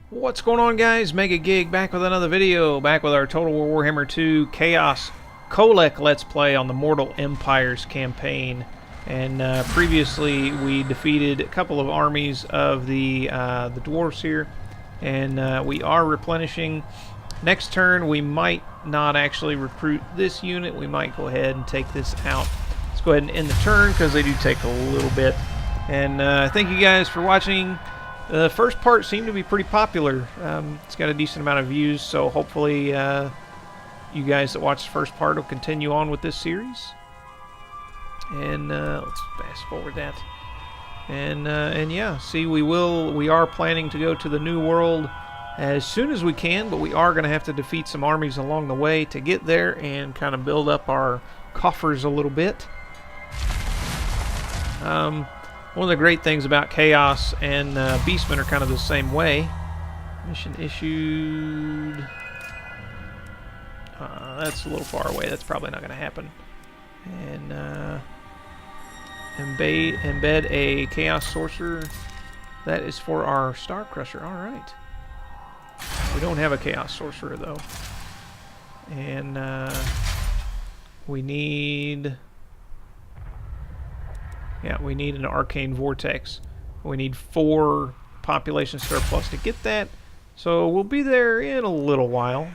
What's going on, guys? Mega Gig back with another video, back with our Total War Warhammer 2 Chaos Kholek Let's Play on the Mortal Empires campaign. And previously we defeated a couple of armies of the Dwarfs here, and we are replenishing. Next turn we might not actually recruit this unit. We might go ahead and take this out. Let's go ahead and end the turn because they do take a little bit. And thank you guys for watching. The first part seemed to be pretty popular. It's got a decent amount of views, so hopefully you guys that watched the first part will continue on with this series. And let's fast forward that. And yeah, see, we are planning to go to the New World as soon as we can, but we are going to have to defeat some armies along the way to get there and kind of build up our coffers a little bit. One of the great things about Chaos and Beastmen are kind of the same way. Mission issued. That's a little far away. That's probably not going to happen. And embed a Chaos Sorcerer. That is for our Star Crusher. All right. We don't have a Chaos Sorcerer though. And we need. Yeah, we need an Arcane Vortex. We need 4 population surplus to get that. So we'll be there in a little while.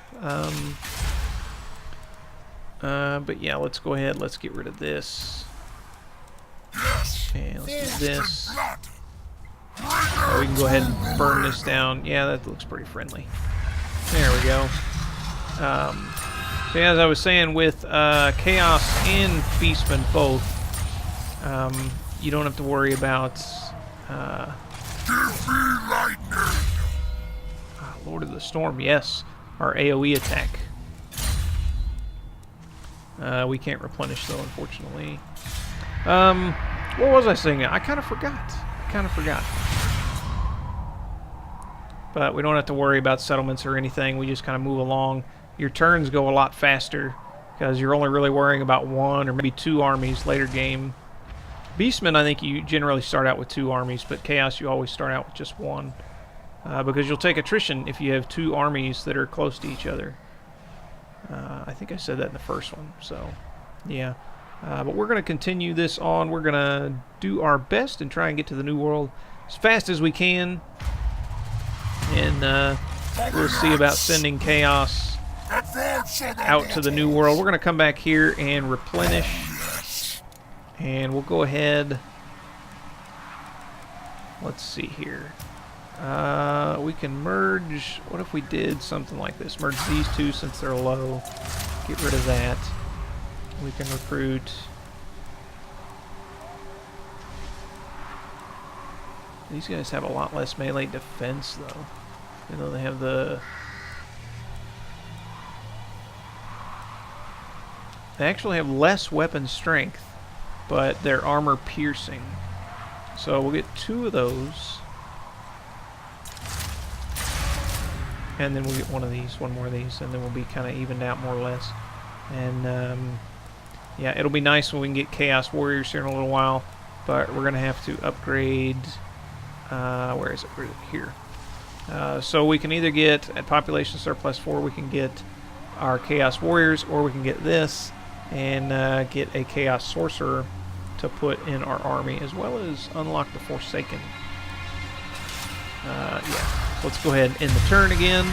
But yeah, let's go ahead. Let's get rid of this. And let's do this. We can go ahead and burn this down. Yeah, that looks pretty friendly. There we go. So yeah, as I was saying, with Chaos and Beastmen both, you don't have to worry about Lord of the Storm. Yes, our AoE attack. We can't replenish though, unfortunately. What was I saying? I kind of forgot. But we don't have to worry about settlements or anything. We just kind of move along. Your turns go a lot faster because you're only really worrying about 1 or maybe 2 armies later game. Beastmen, I think you generally start out with 2 armies, but Chaos you always start out with just 1. Because you'll take attrition if you have 2 armies that are close to each other. I think I said that in the first one, so yeah. But we're going to continue this on. We're going to do our best and try and get to the New World as fast as we can. And we'll see about sending Chaos out to the New World. We're going to come back here and replenish. And we'll go ahead. Let's see here. We can merge. What if we did something like this? Merge these 2 since they're low. Get rid of that. We can recruit. These guys have a lot less melee defense, though. Even though they have the... They actually have less weapon strength, but their armor piercing. So we'll get 2 of those. And then we'll get one more of these, and then we'll be kind of evened out more or less. And yeah, it'll be nice when we can get Chaos Warriors here in a little while, but we're going to have to upgrade... where is it? Here. So we can either get, at Population Surplus 4, we can get our Chaos Warriors, or we can get this, and get a Chaos Sorcerer to put in our army, as well as unlock the Forsaken. Yeah, so let's go ahead and end the turn again.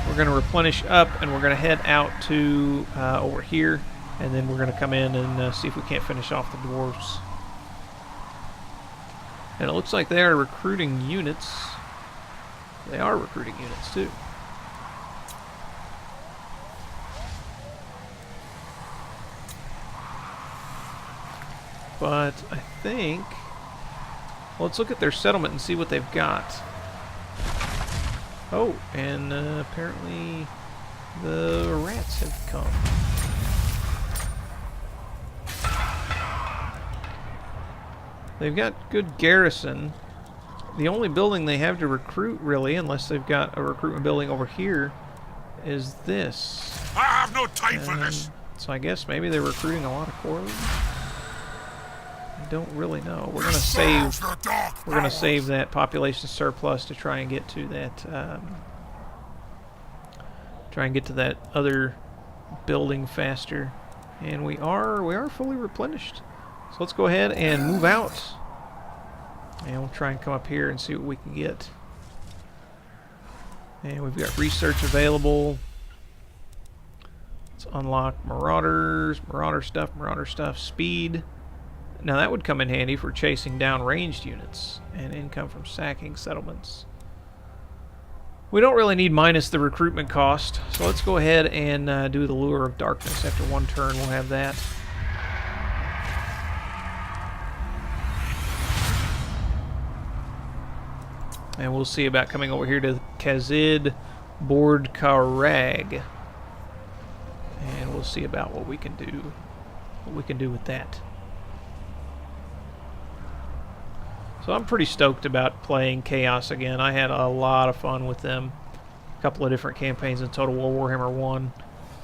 We're going to replenish up, and we're going to head out to over here, and then we're going to come in and see if we can't finish off the Dwarfs. And it looks like they are recruiting units. They are recruiting units, too. But I think... Well, let's look at their settlement and see what they've got. Oh, and apparently the rats have come. They've got good garrison. The only building they have to recruit, really, unless they've got a recruitment building over here, is this. I have no time for this. So I guess maybe they're recruiting a lot of Kholek. I don't really know. We're gonna save. We're gonna save that population surplus to try and get to that. Try and get to that other building faster. And we are fully replenished. So let's go ahead and move out. And we'll try and come up here and see what we can get. And we've got research available. Let's unlock Marauders, Marauder stuff, speed. Now that would come in handy for chasing down ranged units. And income from sacking settlements. We don't really need minus the recruitment cost. So let's go ahead and do the Lure of Darkness. After one turn we'll have that. And we'll see about coming over here to Kazid Board Karag. And we'll see about what we can do. What we can do with that. So I'm pretty stoked about playing Chaos again. I had a lot of fun with them. A couple of different campaigns in Total War Warhammer 1.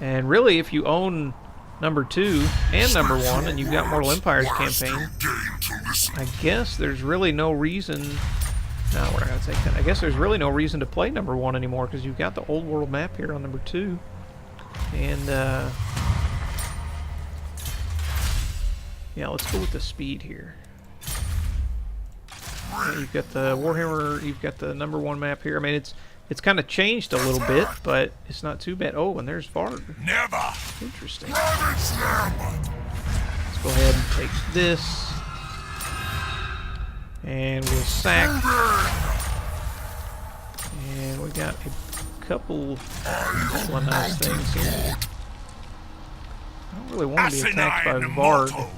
And really, if you own number 2 and number 1, and you've got Mortal Empires campaign, I guess there's really no reason... No, we're not going to take that. I guess there's really no reason to play number 1 anymore, because you've got the old world map here on number 2. And, yeah, let's go with the speed here. Yeah, you've got the Warhammer, you've got the number 1 map here. I mean, it's kind of changed a little bit, but it's not too bad. Oh, and there's Varg. Never. Interesting. Let's go ahead and take this. And we'll sack. And we got a couple of nice things here. I don't really want to be attacked by Varg.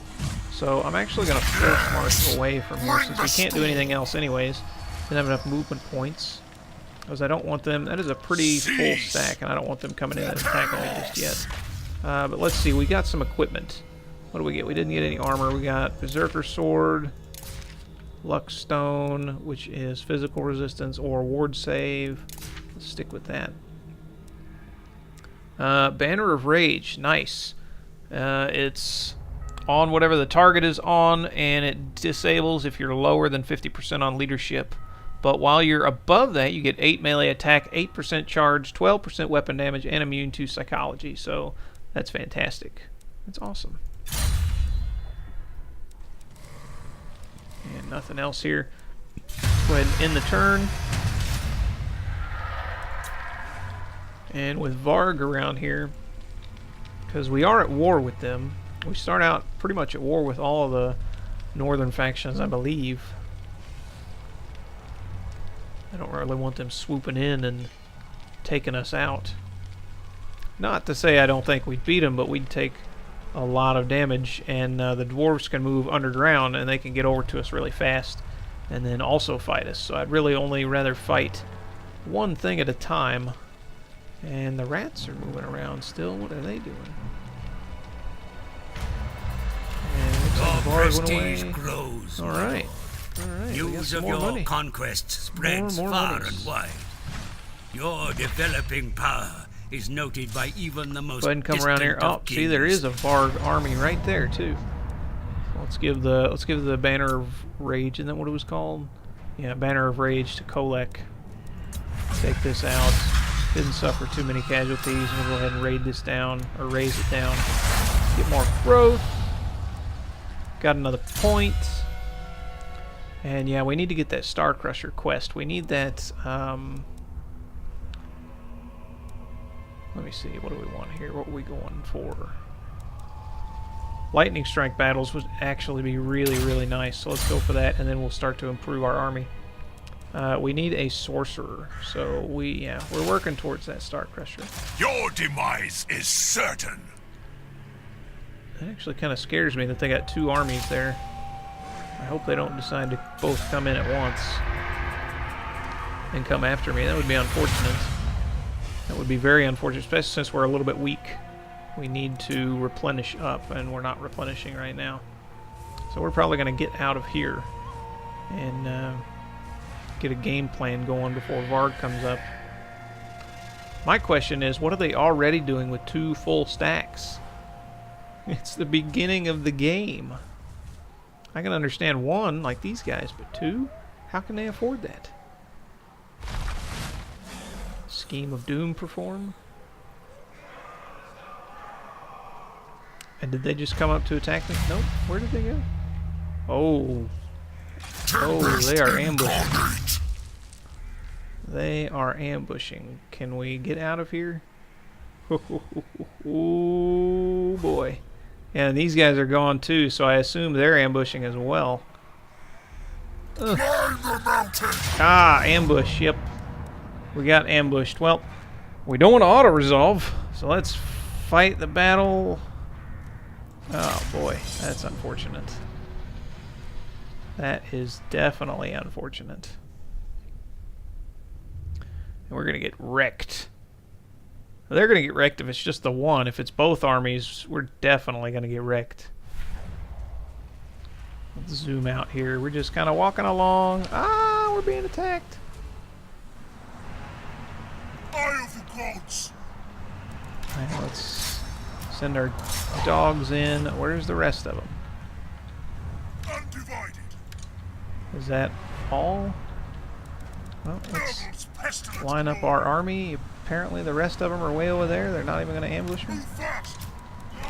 So I'm actually going to force march away from here since we can't do anything else anyways. Didn't have enough movement points. Because I don't want them... That is a pretty full stack, and I don't want them coming in and attacking me just yet. But let's see. We got some equipment. What do we get? We didn't get any armor. We got Berserker Sword, Luck Stone, which is physical resistance or ward save. Let's stick with that. Banner of Rage. Nice. It's on whatever the target is on, and it disables if you're lower than 50% on leadership. But while you're above that, you get 8 melee attack, 8% charge, 12% weapon damage, and immune to psychology. So that's fantastic. That's awesome. And nothing else here. Go ahead and end the turn. And with Varg around here, because we are at war with them, we start out pretty much at war with all of the northern factions, I believe. I don't really want them swooping in and taking us out. Not to say I don't think we'd beat them, but we'd take a lot of damage, and the Dwarfs can move underground and they can get over to us really fast and then also fight us. So I'd really only rather fight one thing at a time. And the rats are moving around still. What are they doing? And looks like Varg went away. Grows. All right. News of your money. conquest spreads More far monies. and wide. Your developing power is noted by even the most Go ahead and come around here. Oh, see, there is a Varg army right there too. Let's give the Banner of Rage, and then what it was called? Yeah, Banner of Rage to Kholek. Take this out. Didn't suffer too many casualties. We'll go ahead and raid this down, or raise it down. Get more growth. Got another point. And yeah, we need to get that Star Crusher quest. We need that, let me see, what do we want here? What are we going for? Lightning Strike battles would actually be really, really nice. So let's go for that, and then we'll start to improve our army. We need a Sorcerer. So we're working towards that Star Crusher. Your demise is certain. It actually kind of scares me that they got 2 armies there. I hope they don't decide to both come in at once and come after me. That would be unfortunate. That would be very unfortunate, especially since we're a little bit weak. We need to replenish up, and we're not replenishing right now. So we're probably going to get out of here and get a game plan going before Varg comes up. My question is, what are they already doing with 2 full stacks? It's the beginning of the game. I can understand one, like these guys, but two? How can they afford that? Scheme of Doom perform? And did they just come up to attack me? Nope. Where did they go? Oh. Oh, they are ambushing. They are ambushing. Can we get out of here? Oh, boy. Yeah, and these guys are gone too, so I assume they're ambushing as well. Ugh. Ah, ambush, yep. We got ambushed. Well, we don't want to auto-resolve, so let's fight the battle. Oh boy, that's unfortunate. That is definitely unfortunate. And we're going to get wrecked. They're going to get wrecked if it's just the one. If it's both armies, we're definitely going to get wrecked. Let's zoom out here. We're just kind of walking along. Ah, we're being attacked. Eye of the gods. Right, let's send our dogs in. Where's the rest of them? Undivided. Is that all? Well, let's line up our army. Apparently the rest of them are way over there. They're not even going to ambush me. Move fast.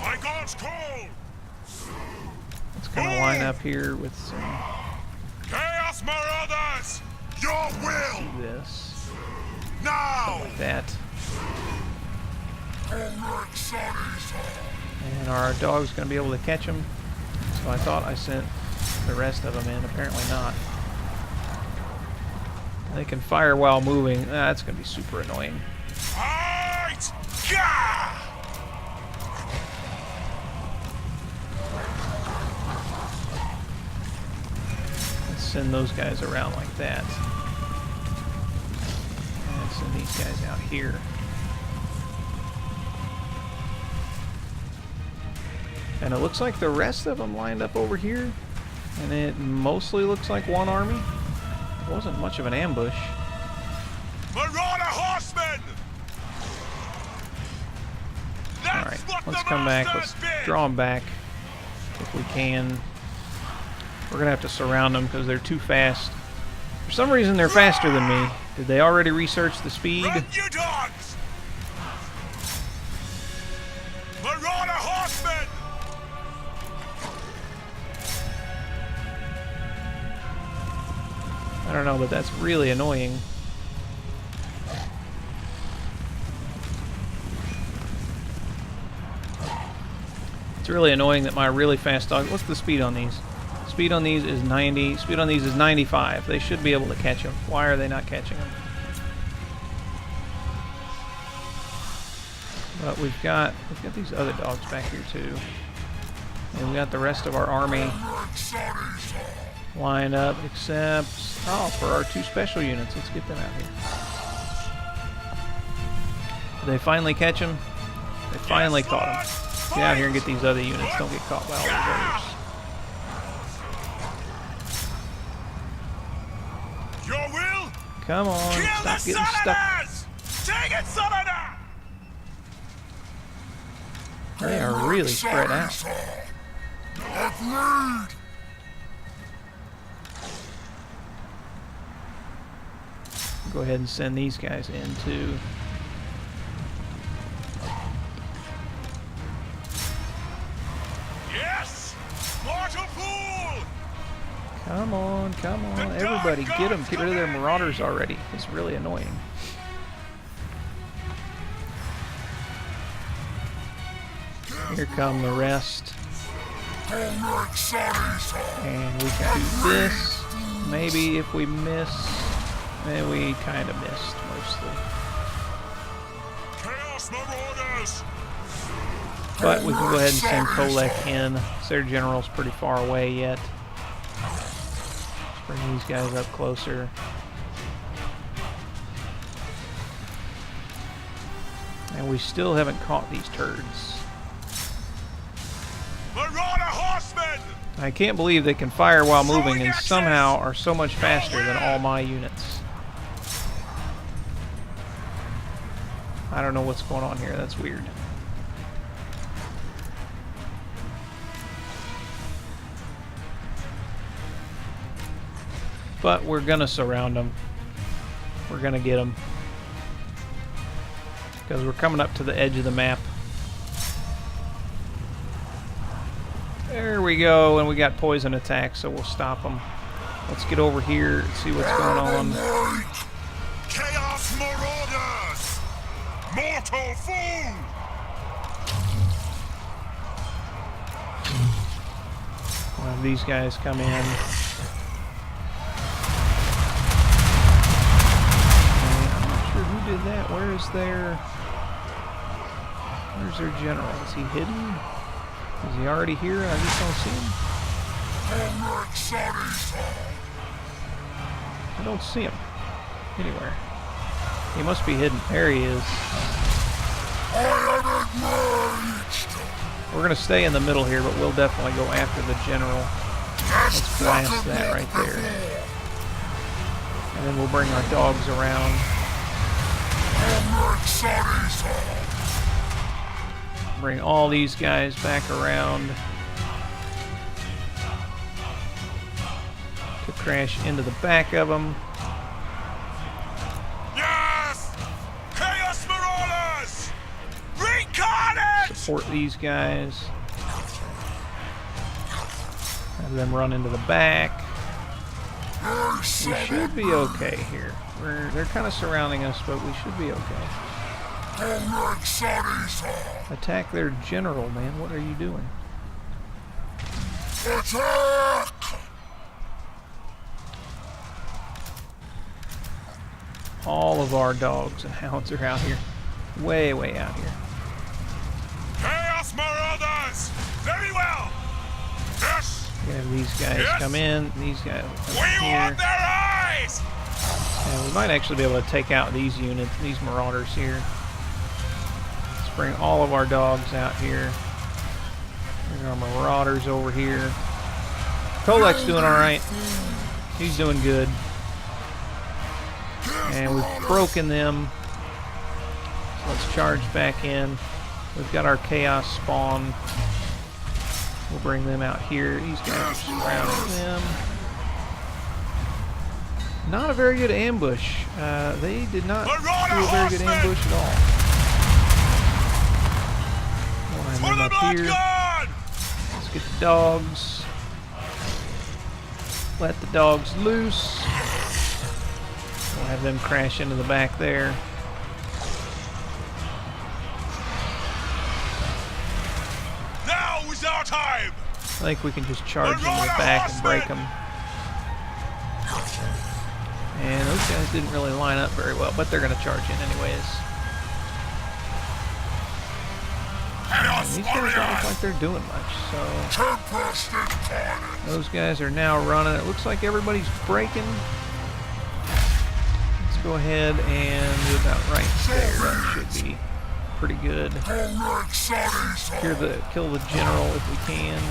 My God's call. Let's kind of line up here with some... Chaos Marauders. Your will. Do this. Now. Like that. And our dog's going to be able to catch them. So I thought I sent the rest of them in. Apparently not. They can fire while moving. Ah, that's going to be super annoying. Fight! Gah! Let's send those guys around like that. And send these guys out here. And it looks like the rest of them lined up over here. And it mostly looks like one army. It wasn't much of an ambush. Marauder horsemen! Alright, let's come back. Let's draw them back if we can. We're going to have to surround them because they're too fast. For some reason, they're faster than me. Did they already research the speed? Run, you dogs! Marauder horsemen! I don't know, but that's really annoying. It's really annoying that my really fast dog... What's the speed on these? Speed on these is 90. Speed on these is 95. They should be able to catch them. Why are they not catching them? But we've got these other dogs back here too. And we got the rest of our army lined up, except for our two special units. Let's get them out here. Did they finally catch them? They finally caught them. Get out here and get these other units. Don't get caught by all these others. Your will? Come on, stop getting stuck. Take it, Southerner! They are really spread out. Agreed. Go ahead and send these guys in too. Yes! Mortal pool! Come on, come on. Everybody get them. Get rid of their marauders already. It's really annoying. Here come the rest. And we can do this. Maybe if we miss, then we kind of missed mostly. Chaos Marauders! But we can go ahead and send Kholek in. Their general's pretty far away yet. Let's bring these guys up closer. And we still haven't caught these turds. Marauder horsemen! I can't believe they can fire while moving and somehow are so much faster than all my units. I don't know what's going on here. That's weird. But we're gonna surround them. We're gonna get them. Because we're coming up to the edge of the map. There we go, and we got poison attack, so we'll stop them. Let's get over here and see what's going on. Chaos Marauders! Mortal fool! We'll have these guys come in. And I'm not sure who did that. Where's their general? Is he hidden? Is he already here? I just don't see him. I don't see him anywhere. He must be hidden. There he is. We're going to stay in the middle here, but we'll definitely go after the general. Let's blast that right there. And then we'll bring our dogs around. Bring all these guys back around to crash into the back of them. Yes! Chaos Marauders! Reincarnate! Support these guys. Have them run into the back. We should be okay here. They're kind of surrounding us, but we should be okay. Attack their general, man. What are you doing? Attack! All of our dogs and hounds are out here. Way, way out here. Chaos Marauders! Very well! Yes! We have these guys come in. These guys will come We here. want their eyes! And we might actually be able to take out these units, these marauders here. Let's bring all of our dogs out here. Bring our marauders over here. Kholek's doing alright. He's doing good. And we've broken them. So let's charge back in. We've got our chaos spawn. We'll bring them out here. These guys are surrounding them. Not a very good ambush. They did not do a very good ambush at all. Line them up here. Let's get the dogs. Let the dogs loose. We'll have them crash into the back there. Now is our time! I think we can just charge into the back and break them. And those guys didn't really line up very well, but they're going to charge in anyways. And these guys don't look like they're doing much, so those guys are now running. It looks like everybody's breaking. Let's go ahead and do about right there. That should be pretty good. Kill the general if we can.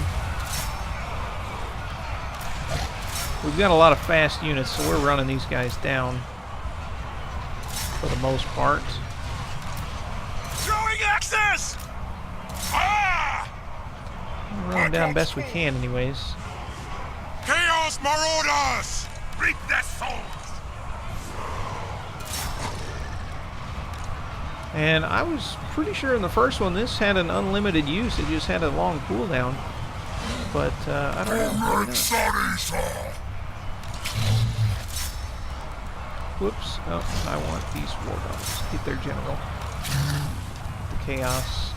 We've got a lot of fast units, so we're running these guys down for the most part. Throwing axes! Ah! We're running down best we can anyways. Chaos Marauders! Reap their souls! And I was pretty sure in the first one this had an unlimited use. It just had a long cooldown. But I don't know. Maybe not. Whoops. Oh, I want these war dogs. Get their general. The chaos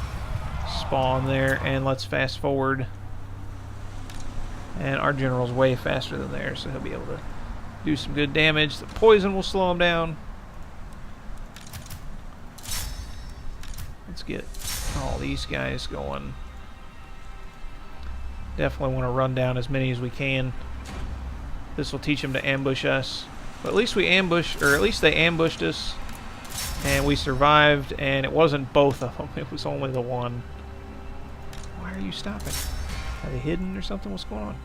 spawn there. And let's fast forward. And our general's way faster than theirs, so he'll be able to do some good damage. The poison will slow him down. Let's get all these guys going. Definitely want to run down as many as we can. This will teach them to ambush us. But at least we ambushed, or at least they ambushed us, and we survived, and it wasn't both of them. It was only the one. Why are you stopping? Are they hidden or something? What's going on?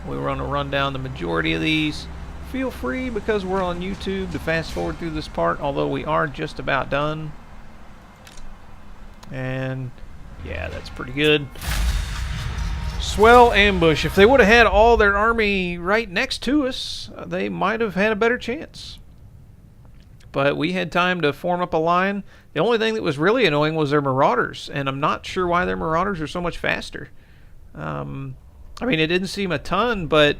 We want to run down the majority of these. Feel free, because we're on YouTube, to fast forward through this part, although we are just about done. And yeah, that's pretty good. Swell ambush. If they would have had all their army right next to us, they might have had a better chance. But we had time to form up a line. The only thing that was really annoying was their marauders, and I'm not sure why their marauders are so much faster. I mean, it didn't seem a ton, but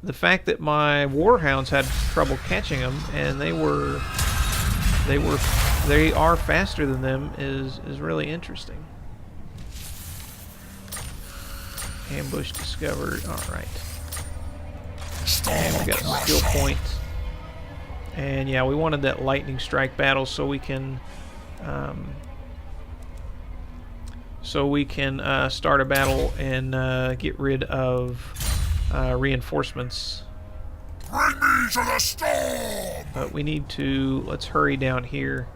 the fact that my warhounds had trouble catching them, and they are faster than them is really interesting. Ambush discovered. Alright. And we got a skill point. And yeah, we wanted that lightning strike battle so we can start a battle and get rid of reinforcements. Bring me to the storm! But we need to, let's hurry down here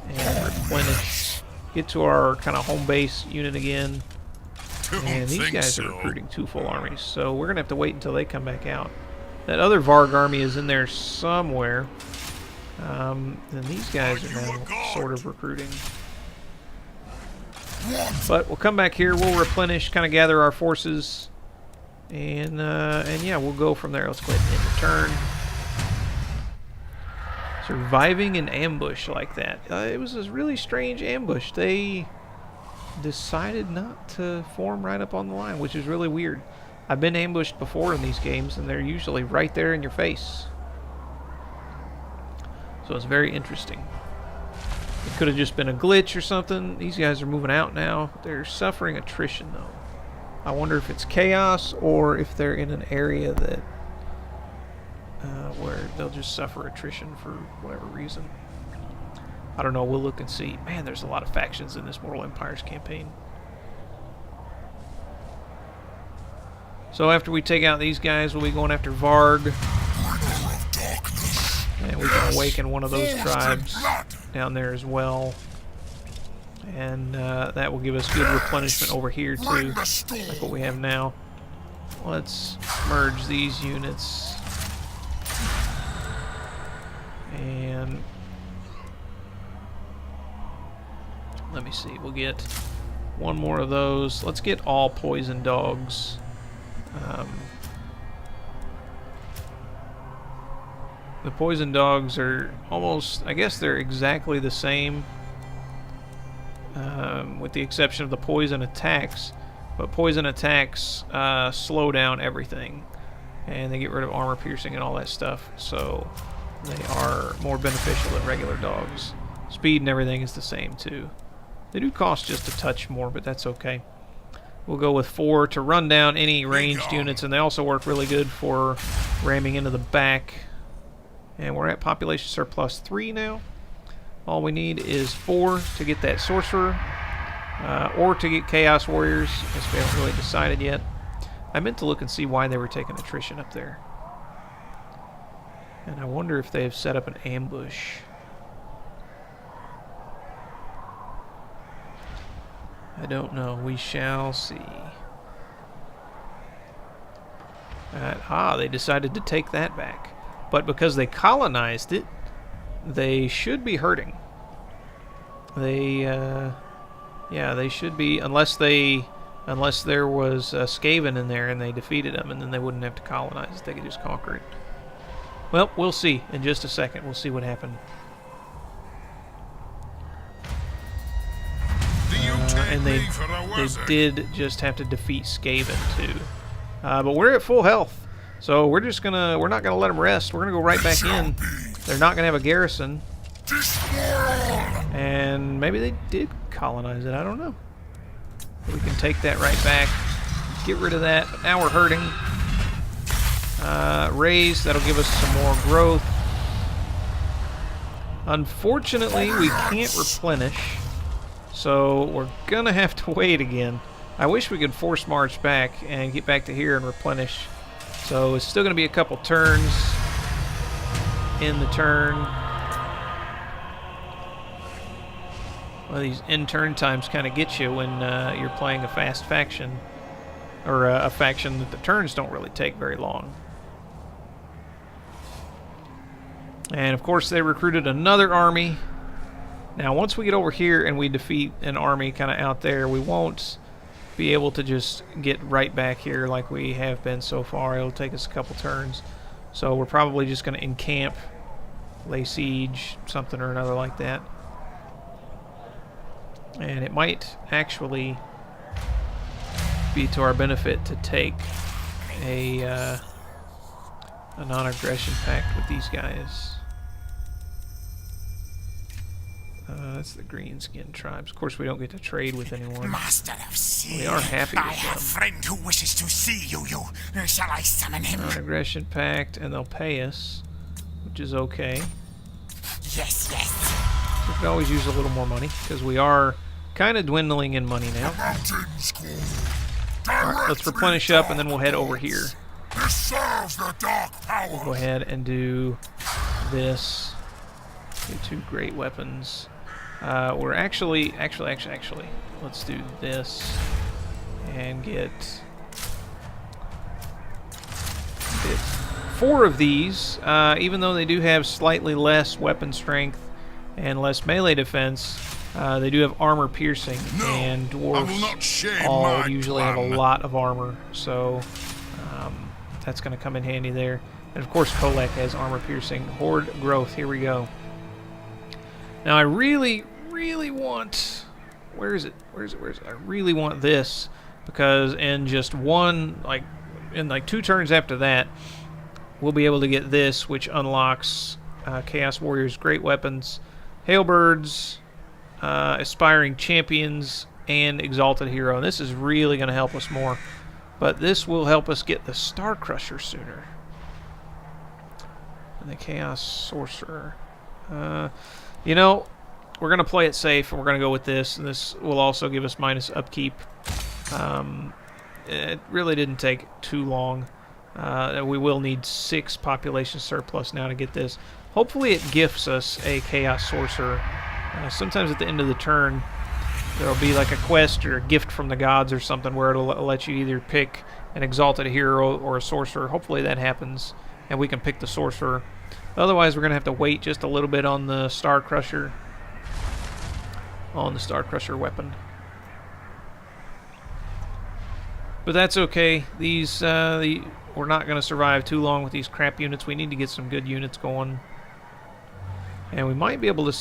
and replenish. Get to our kind of home base unit again. And these guys are recruiting 2 full armies, so we're going to have to wait until they come back out. That other Varg army is in there somewhere. And these guys are now sort of recruiting. But we'll come back here, we'll replenish, kind of gather our forces, and yeah, we'll go from there. Let's go ahead and end the turn. Surviving an ambush like that. It was a really strange ambush. They decided not to form right up on the line, which is really weird. I've been ambushed before in these games, and they're usually right there in your face. So it's very interesting. It could have just been a glitch or something. These guys are moving out now. They're suffering attrition, though. I wonder if it's chaos or if they're in an area that where they'll just suffer attrition for whatever reason. I don't know. We'll look and see. Man, there's a lot of factions in this Mortal Empires campaign. So after we take out these guys, we'll be going after Varg. And we can awaken one of those tribes down there as well. And that will give us good replenishment over here too, like what we have now. Let's merge these units. And let me see, we'll get one more of those. Let's get all poison dogs. The poison dogs are almost, I guess they're exactly the same, with the exception of the poison attacks. But poison attacks slow down everything, and they get rid of armor piercing and all that stuff, so they are more beneficial than regular dogs. Speed and everything is the same too. They do cost just a touch more, but that's okay. We'll go with 4 to run down any ranged units, and they also work really good for ramming into the back. And we're at population surplus 3 now. All we need is 4 to get that sorcerer, or to get chaos warriors. I guess we haven't really decided yet. I meant to look and see why they were taking attrition up there. And I wonder if they have set up an ambush. I don't know. We shall see. They decided to take that back. But because they colonized it, they should be hurting. They, yeah, they should be, unless there was Skaven in there and they defeated them, and then they wouldn't have to colonize it. They could just conquer it. Well, we'll see in just a second. We'll see what happened. And they did just have to defeat Skaven too. But we're at full health. So we're not gonna let them rest. We're gonna go right back in. They're not gonna have a garrison. And maybe they did colonize it, I don't know. We can take that right back. Get rid of that. But now we're hurting. Raise, that'll give us some more growth. Unfortunately, we can't replenish. So we're gonna have to wait again. I wish we could force march back and get back to here and replenish. So it's still going to be a couple turns in the turn. Well, these end turn times kind of get you when you're playing a fast faction, or a faction that the turns don't really take very long. And of course they recruited another army. Now once we get over here and we defeat an army kind of out there, we won't be able to just get right back here like we have been so far. It'll take us a couple turns. So we're probably just going to encamp, lay siege, something or another like that. And it might actually be to our benefit to take a non-aggression pact with these guys. That's the Greenskin tribes. Of course, we don't get to trade with anyone. Master of Sea, We are happy with I have a them. friend who wishes to see you. Shall I summon him? Non-aggression pact, and they'll pay us, which is okay. Yes, yes. We could always use a little more money, because we are kind of dwindling in money now. Mountains call. Alright, let's replenish up, and then we'll head over here. This serves the dark power. Go ahead and do this. Do 2 great weapons. We're actually, let's do this and get 4 of these. Even though they do have slightly less weapon strength and less melee defense, they do have armor piercing, and dwarves all usually have a lot of armor, so that's going to come in handy there. And of course, Kholek has armor piercing. Horde growth. Here we go. Now I really want, where is it? I really want this, because in just in 2 turns after that, we'll be able to get this, which unlocks Chaos Warriors great weapons, Hailbirds, Aspiring Champions, and Exalted Hero. And this is really going to help us more. But this will help us get the Star Crusher sooner. And the Chaos Sorcerer. You know, we're going to play it safe, and we're going to go with this. And this will also give us minus upkeep. It really didn't take too long. We will need 6 population surplus now to get this. Hopefully it gifts us a Chaos Sorcerer. Sometimes at the end of the turn, there'll be like a quest or a gift from the gods or something where it'll let you either pick an Exalted Hero or a Sorcerer. Hopefully that happens, and we can pick the Sorcerer. Otherwise, we're going to have to wait just a little bit on the Star Crusher. On the Star Crusher weapon. But that's okay. These, we're not going to survive too long with these crap units. We need to get some good units going. And we might be able to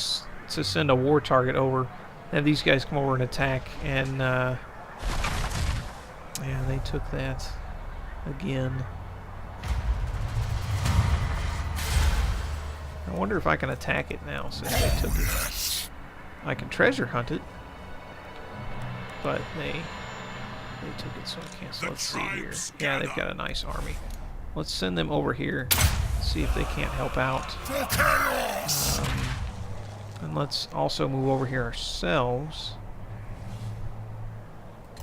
send a war target over. Have these guys come over and attack. And, yeah, they took that again. I wonder if I can attack it now since they took it. I can treasure hunt it, but they took it, so I can't. So let's see here. Yeah, they've got a nice army. Let's send them over here, see if they can't help out. And let's also move over here ourselves.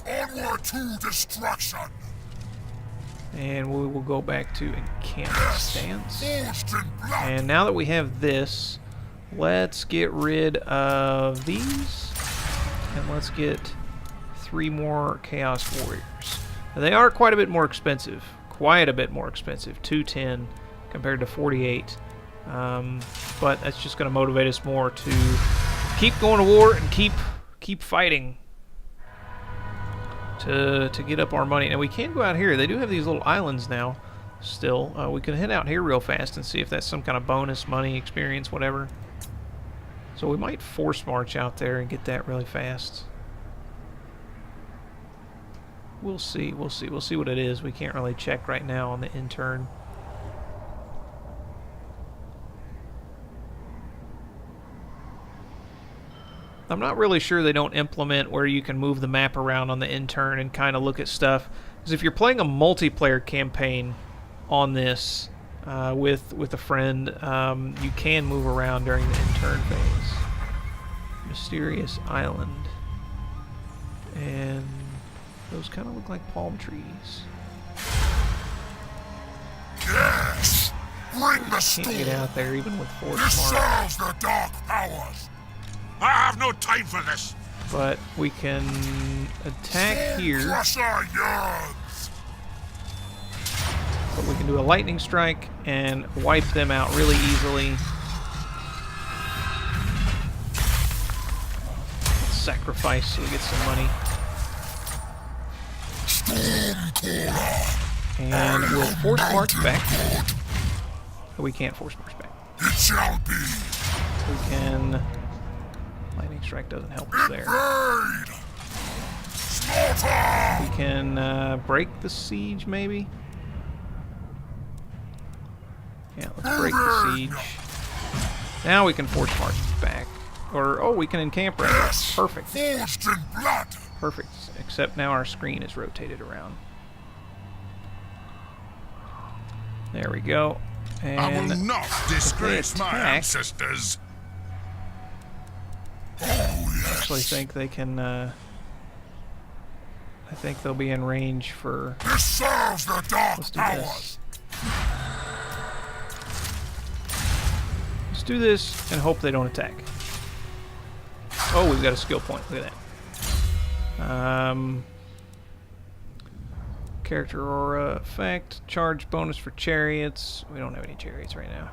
Onward to destruction. And we will go back to encampment stance. And now that we have this, let's get rid of these. And let's get 3 more Chaos Warriors. Now, they are quite a bit more expensive. Quite a bit more expensive. 210 compared to 48. But that's just going to motivate us more to keep going to war and keep fighting. To get up our money. And we can go out here. They do have these little islands now still. We can head out here real fast and see if that's some kind of bonus, money, experience, whatever. So we might force march out there and get that really fast. We'll see. We'll see what it is. We can't really check right now on the intern. I'm not really sure they don't implement where you can move the map around on the intern and kind of look at stuff. Because if you're playing a multiplayer campaign on this with a friend, you can move around during the intern phase. Mysterious Island. And those kind of look like palm trees. Yes! Bring the storm! Can't get out there even with force This march. serves the dark powers! I have no time for this! But we can attack here. Crusher yearns! But we can do a lightning strike and wipe them out really easily. Let's sacrifice so we get some money. And we'll force march back. We can't force march back. It shall be. We can... Lightning strike doesn't help us there. We can break the siege, maybe? Yeah, let's break the siege. Now we can force march back. Or, oh, we can encamp right there. Perfect. Forged in blood. Perfect. Except now our screen is rotated around. There we go. And I will not disgrace my attack, ancestors. Oh, I yes. actually think they can, I think they'll be in range for... This serves the dark Let's do powers. this. Let's do this and hope they don't attack. Oh, we've got a skill point. Look at that. Character aura effect. Charge bonus for chariots. We don't have any chariots right now.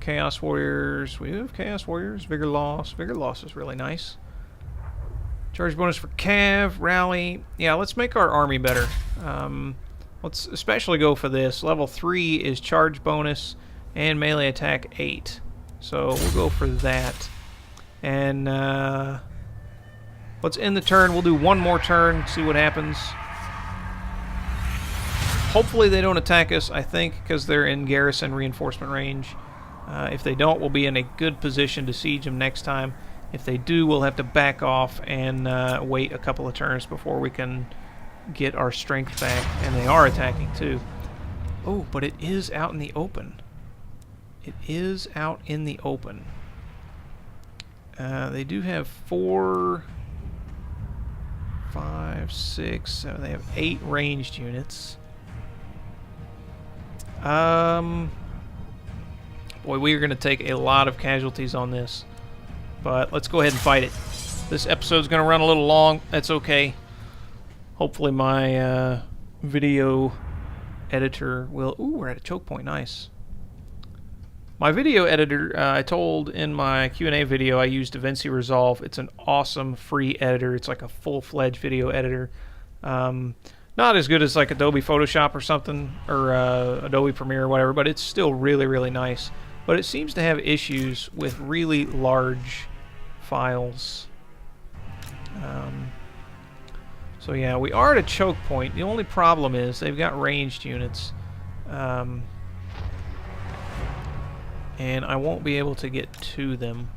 Chaos warriors. We have chaos warriors. Vigor loss. Vigor loss is really nice. Charge bonus for cav. Rally. Yeah, let's make our army better. Let's especially go for this. Level 3 is charge bonus and melee attack 8. So we'll go for that. And let's end the turn. We'll do one more turn, see what happens. Hopefully they don't attack us, I think, because they're in garrison reinforcement range. If they don't, we'll be in a good position to siege them next time. If they do, we'll have to back off and wait a couple of turns before we can get our strength back. And they are attacking, too. Oh, but it is out in the open. It is out in the open. They do have 4, 5, 6, 7. They have 8 ranged units. Boy, we are going to take a lot of casualties on this. But let's go ahead and fight it. This episode's going to run a little long. That's okay. Hopefully my video editor will... Ooh, we're at a choke point. Nice. My video editor, I told in my Q&A video I used DaVinci Resolve. It's an awesome free editor. It's like a full-fledged video editor. Not as good as like Adobe Photoshop or something, or Adobe Premiere or whatever, but it's still really, really nice. But it seems to have issues with really large files. So yeah, we are at a choke point. The only problem is they've got ranged units. And I won't be able to get to them.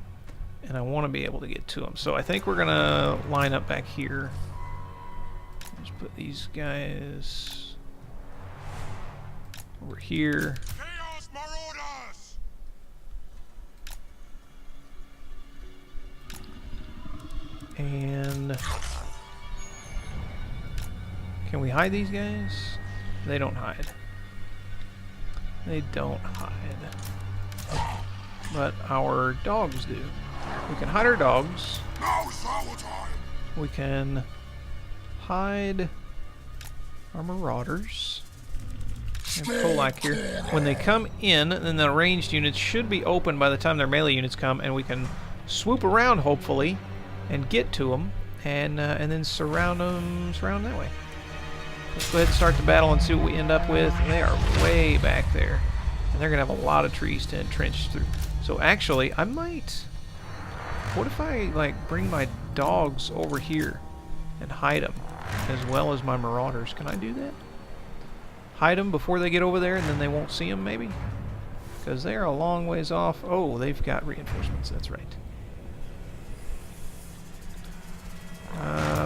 And I want to be able to get to them. So I think we're going to line up back here. Just put these guys over here. Chaos Marauders! And can we hide these guys? They don't hide. They don't hide. But our dogs do. We can hide our dogs. Now's our time! We can hide our marauders. There's Kholek here. When they come in, then the ranged units should be open by the time their melee units come, and we can swoop around, hopefully, and get to them, and then surround them that way. Let's go ahead and start the battle and see what we end up with. They are way back there, and they're going to have a lot of trees to entrench through. So actually, I might... What if I, like, bring my dogs over here and hide them, as well as my marauders? Can I do that? Hide them before they get over there, and then they won't see them, maybe? Because they're a long ways off. Oh, they've got reinforcements, that's right.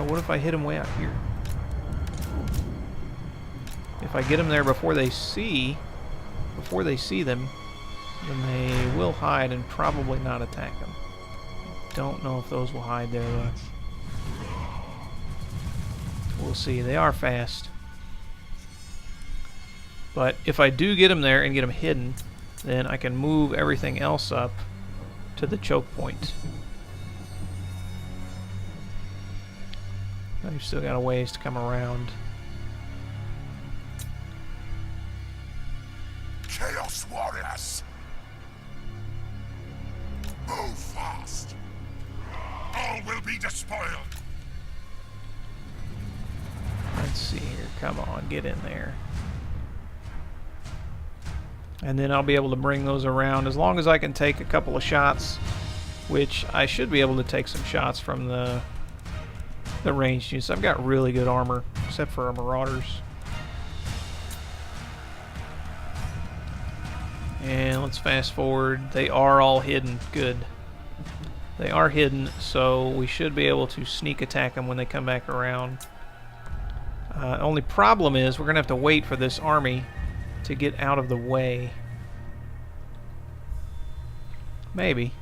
What if I hit them way out here? If I get them there before they see them, then they will hide and probably not attack them. Don't know if those will hide there, though. We'll see. They are fast. But if I do get them there and get them hidden, then I can move everything else up to the choke point. Now you've still got a ways to come around. Chaos Warriors! Move fast! All will be despoiled! I'd Let's see here. Come on, get in there. And then I'll be able to bring those around as long as I can take a couple of shots, which I should be able to take some shots from the ranged units. I've got really good armor, except for our marauders. And let's fast forward. They are all hidden. Good. They are hidden, so we should be able to sneak attack them when they come back around. Only problem is we're going to have to wait for this army to get out of the way. Maybe.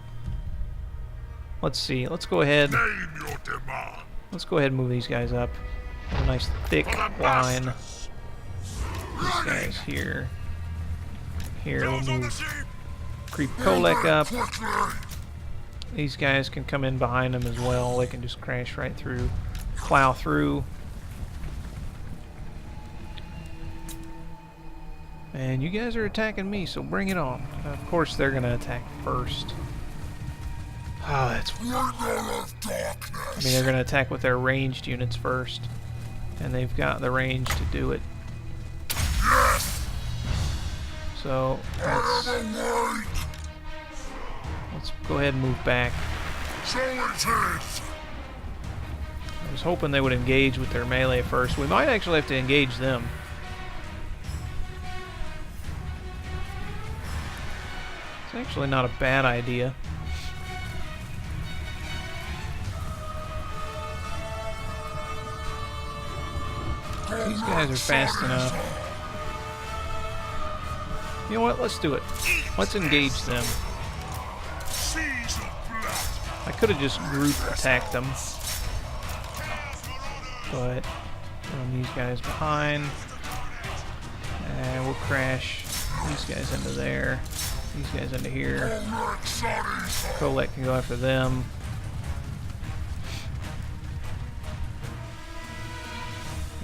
Let's see. Let's go ahead. Name your demand. Let's go ahead and move these guys up. A nice thick line. These guys here. Here, we'll move. Creep Kholek up. These guys can come in behind them as well. They can just crash right through, plow through. And you guys are attacking me, so bring it on. Of course, they're going to attack first. Oh, that's... I mean, they're going to attack with their ranged units first. And they've got the range to do it. So, let's go ahead and move back. I was hoping they would engage with their melee first. We might actually have to engage them. It's actually not a bad idea. These guys are fast enough. You know what? Let's do it. Let's engage them. I could have just group attacked them, but run these guys behind, and we'll crash these guys into there, these guys into here. Kholek can go after them.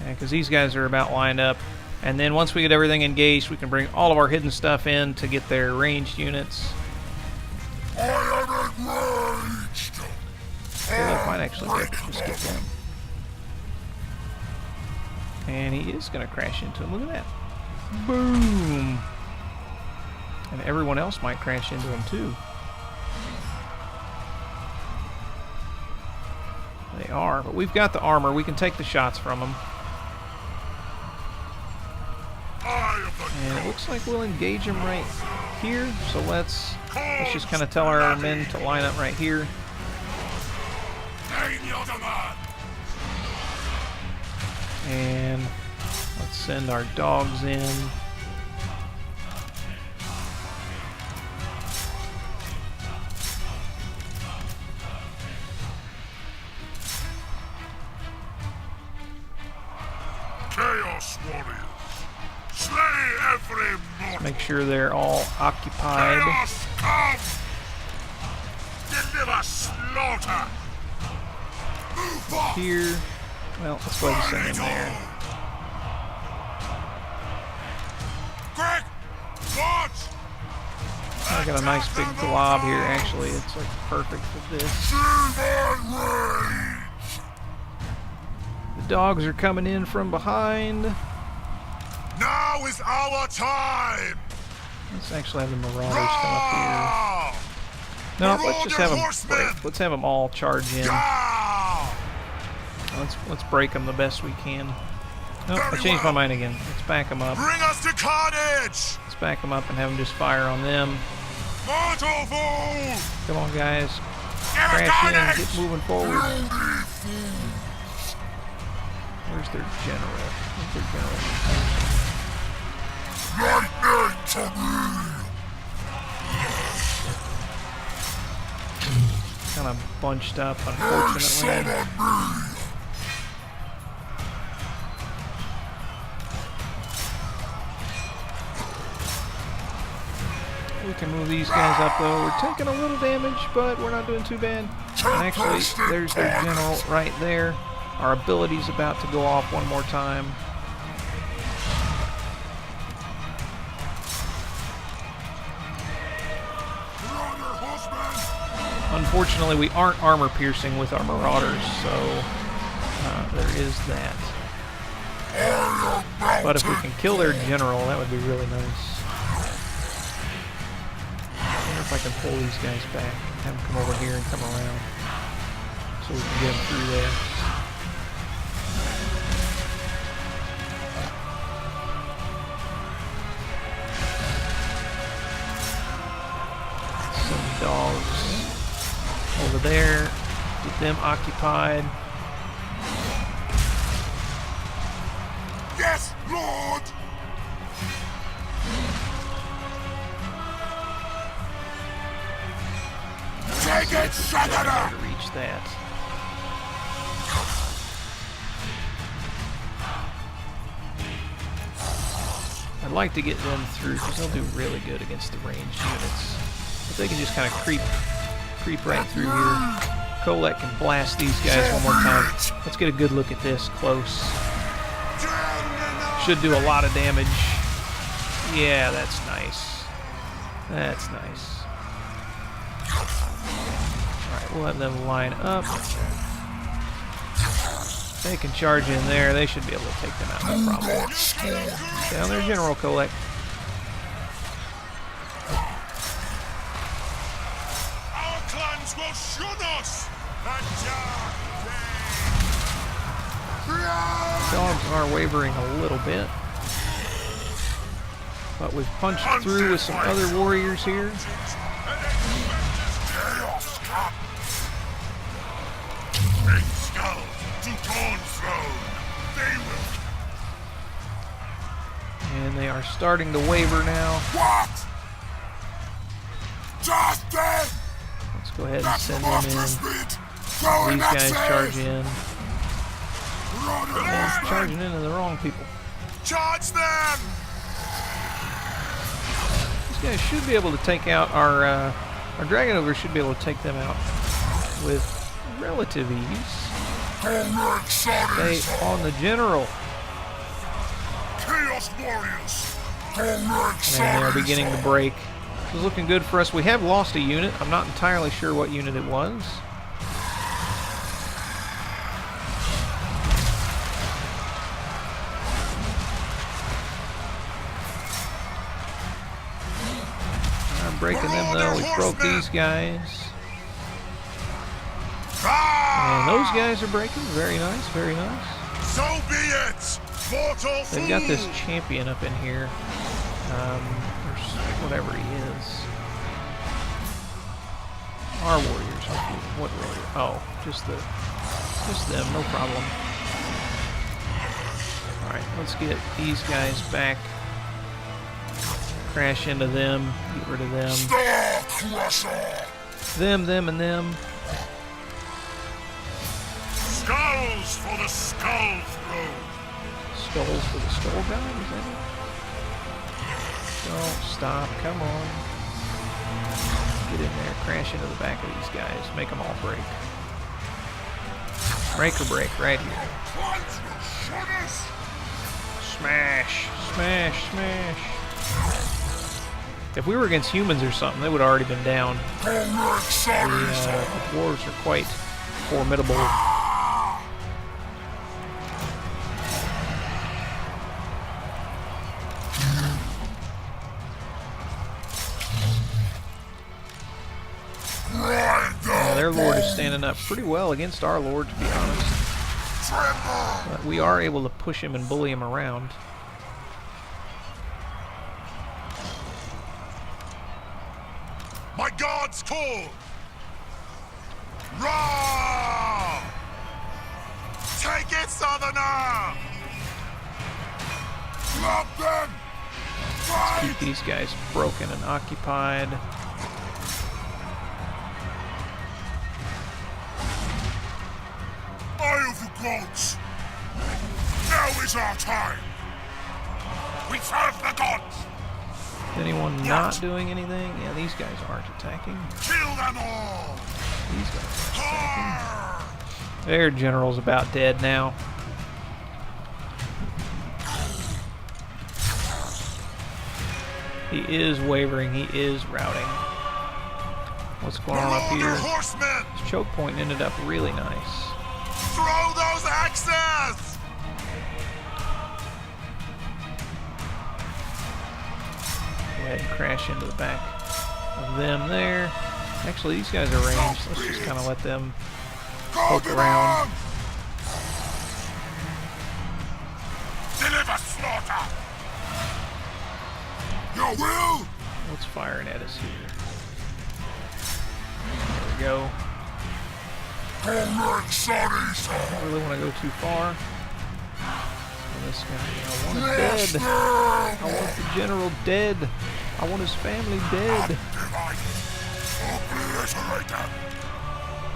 Because these guys are about lined up. And then once we get everything engaged, we can bring all of our hidden stuff in to get their ranged units. Kholek might actually be able to just get them. And he is going to crash into him. Look at that. Boom! And everyone else might crash into him too. They are, but we've got the armor. We can take the shots from them. And it looks like we'll engage them right here. So let's just kind of tell our men to line up right here. And let's send our dogs in. Chaos warriors, slay every mortal. Make sure they're all occupied. Chaos come! Deliver slaughter! Here. Well, let's go ahead and send him there. Quick! Launch! I got a nice big glob here, actually. It's like perfect for this. The dogs are coming in from behind. Now is our time! Let's actually have the marauders come up here. No, let's just have them break. Let's have them all charge in. Let's break them the best we can. Nope, I changed my mind again. Let's back them up. Bring us to carnage! Let's back them up and have them just fire on them. Mortal fool! Come on, guys. Crash in and get moving forward. Where's their general? Where's their general? Kind of bunched up, unfortunately. We can move these guys up though. We're taking a little damage, but we're not doing too bad. And actually, there's their general right there. Our ability's about to go off one more time. Unfortunately, we aren't armor piercing with our marauders, so there is that. But if we can kill their general, that would be really nice. I wonder if I can pull these guys back, have them come over here and come around, so we can get them through there. Some dogs over there, get them occupied. Yes, Lord! Take it, Shagada! To reach that. I'd like to get them through because they'll do really good against the ranged units. If they can just kind of creep right through here. Kholek can blast these guys one more time. Let's get a good look at this close. Should do a lot of damage. Yeah, that's nice. That's nice. Alright, we'll have them line up. They can charge in there. They should be able to take them out, no problem. Down there, General Kholek. Our clans will shun us! Dogs are wavering a little bit. But we've punched through with some other warriors here. And they are starting to waver now. What? Justin! Let's go ahead and send them in. These guys charge in. They're charging into the wrong people. Charge them! These guys should be able to take out our dragon ogre should be able to take them out with relative ease. Stay on the general. Chaos warriors! And they're beginning to break. This is looking good for us. We have lost a unit. I'm not entirely sure what unit it was. I'm breaking them though. We broke these guys. And those guys are breaking. Very nice, very nice. So be it! Mortal They've got this champion up in here. Or whatever he is. Our warriors. What warrior? Oh, just them. No problem. All right, let's get these guys back. Crash into them. Get rid of them. Them, and them. Skulls for the skull throne. Skulls for the skull god, is that it? Don't stop, come on. Get in there, crash into the back of these guys, make them all break. Break or break, right here. Smash, smash, smash. If we were against humans or something, they would have already been down. The dwarves are quite formidable. Their lord is standing up pretty well against our lord, to be honest. But we are able to push him and bully him around. My god's call! Ra! Take it, Southerner! Drop them! Let's keep these guys broken and occupied. Eye of the gods! Now is our time! We serve the gods! Is anyone not doing anything? Yeah, these guys aren't attacking. Kill them all! These guys aren't attacking. Their general's about dead now. He is wavering. He is routing. What's going on up here? This choke point ended up really nice. Throw those axes! ahead and crash into the back of them there. Actually, these guys are ranged. Let's just kind of let them poke around. Deliver slaughter! Your will! What's firing at us here? There we go. Kholek, sorry, sir. Don't really want to go too far. And this guy, I want him dead. I want the general dead. I want his family dead. Obliterate them.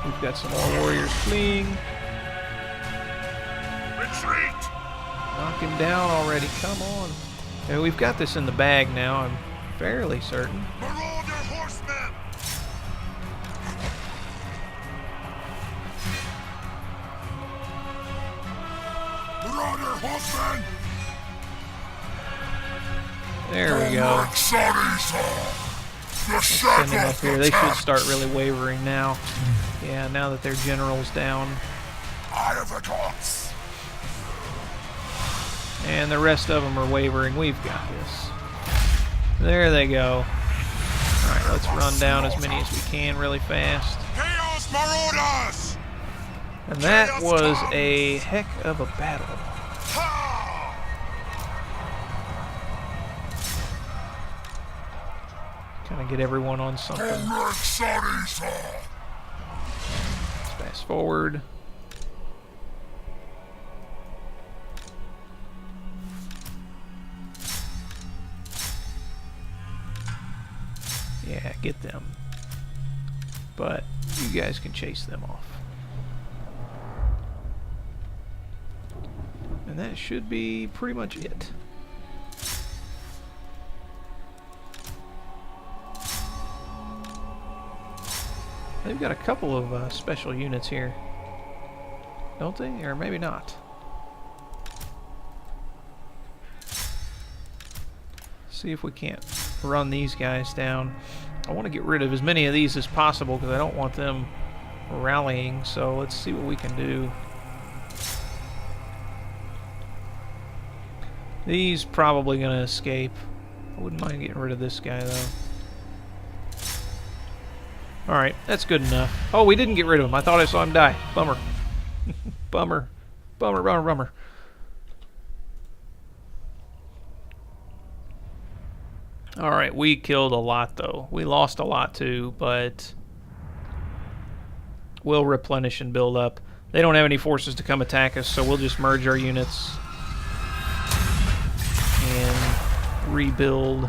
We've got some more warriors fleeing. Retreat! Knock him down already. Come on. And we've got this in the bag now, I'm fairly certain. Marauder horsemen! Marauder horsemen! There we go. Sorry, sir. The Send them up here. They should shackles start really wavering now. Yeah, now that their general's down. Eye of the gods. And the rest of them are wavering. We've got this. There they go. Alright, let's run down as many as we can really fast. Chaos Marauders! And that was a heck of a battle. Ha! Kind of get everyone on something. Kholek, sorry, sir. Let's fast forward. Yeah, get them. But you guys can chase them off. And that should be pretty much it. They've got a couple of special units here. Don't they? Or maybe not. See if we can't run these guys down. I want to get rid of as many of these as possible because I don't want them rallying. So let's see what we can do. These probably going to escape. I wouldn't mind getting rid of this guy though. Alright, that's good enough. Oh, we didn't get rid of him. I thought I saw him die. Bummer. Bummer. Bummer, bummer, bummer. Alright, we killed a lot, though. We lost a lot, too, but we'll replenish and build up. They don't have any forces to come attack us, so we'll just merge our units and rebuild.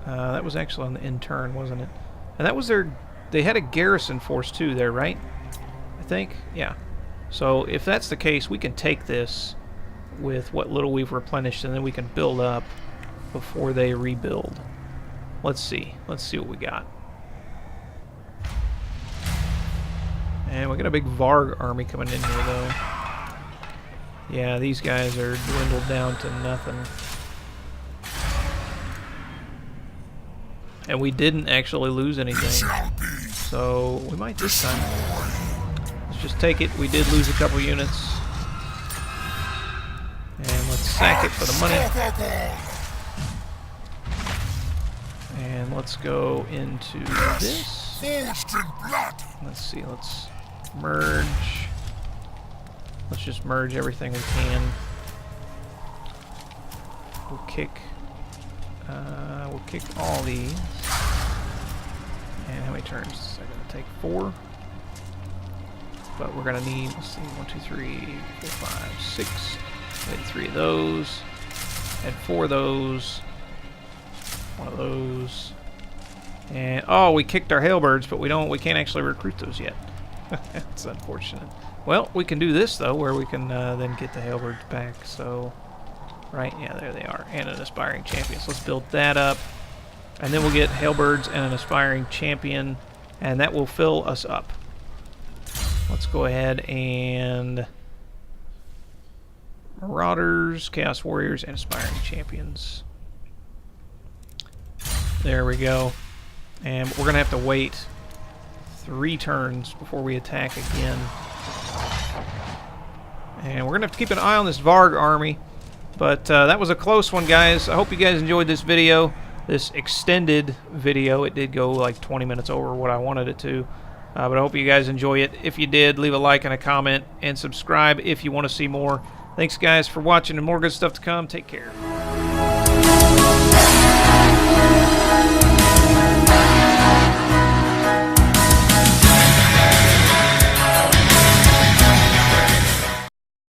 That was actually on the intern, wasn't it? And that was their... They had a garrison force, too, there, right? I think? Yeah. So, if that's the case, we can take this with what little we've replenished, and then we can build up before they rebuild. Let's see. Let's see what we got. And we got a big Varg army coming in here, though. Yeah, these guys are dwindled down to nothing. And we didn't actually lose anything. So we might this time. Let's just take it. We did lose a couple units. And let's sack it for the money. And let's go into this. Let's see, let's merge. Let's just merge everything we can. We'll kick all these. And how many turns is that going to take? 4. But we're going to need, let's see, 1, 2, 3, 4, 5, 6. Maybe 3 of those. And 4 of those. 1 of those. And oh, we kicked our Halberds, but we can't actually recruit those yet. That's unfortunate. Well, we can do this though, where we can then get the Halberds back. So, right, yeah, there they are, and an aspiring champion. So let's build that up, and then we'll get Halberds and an aspiring champion, and that will fill us up. Let's go ahead and Marauders, Chaos Warriors, and aspiring champions. There we go. And we're gonna have to wait 3 turns before we attack again. And we're going to have to keep an eye on this Varg army. But that was a close one, guys. I hope you guys enjoyed this video, this extended video. It did go like 20 minutes over what I wanted it to. But I hope you guys enjoy it. If you did, leave a like and a comment, and subscribe if you want to see more. Thanks, guys, for watching, and more good stuff to come. Take care.